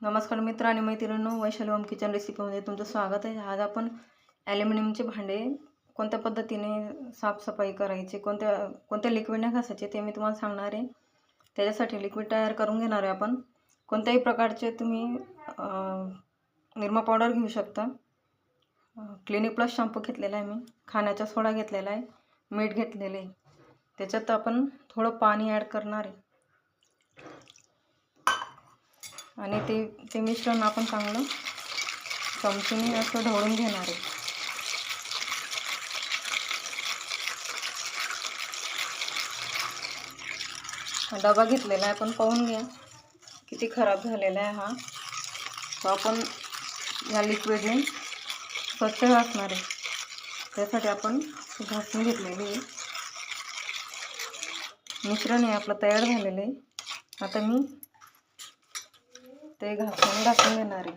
नमस्कार मित्र आणि मैत्रिणींनो, वैशाली होम किचन रेसिपीमध्ये तुमचं स्वागत आहे। आज आपण ॲल्युमिनियमचे भांडे कोणत्या पद्धतीने साफसफाई करायची, कोणत्या लिक्विडने घासायचे ते मी तुम्हाला सांगणार आहे। त्याच्यासाठी लिक्विड तयार करून घेणार आहे आपण। कोणत्याही प्रकारचे तुम्ही निरमा पावडर घेऊ शकता। क्लिनिक प्लस शॅम्पू घेतलेला आहे मी, खाण्याचा सोडा घेतलेला आहे, मीठ घेतलेले आहे। त्याच्यात आपण थोडं पाणी ॲड करणार आहे आणि ते मिश्रण आपण चांगलं चमच्याने असं ढवळून घेणार आहे। डबा घेतलेला आहे, पण पाहून घ्या किती खराब झालेला आहे हा। तो आपण या लिक्विडने स्वच्छ घासणार आहे। त्यासाठी आपण घासून घेतलेले आहे, मिश्रण हे आपलं तयार झालेलं आहे। आता मी ते घासून घेणार आहे।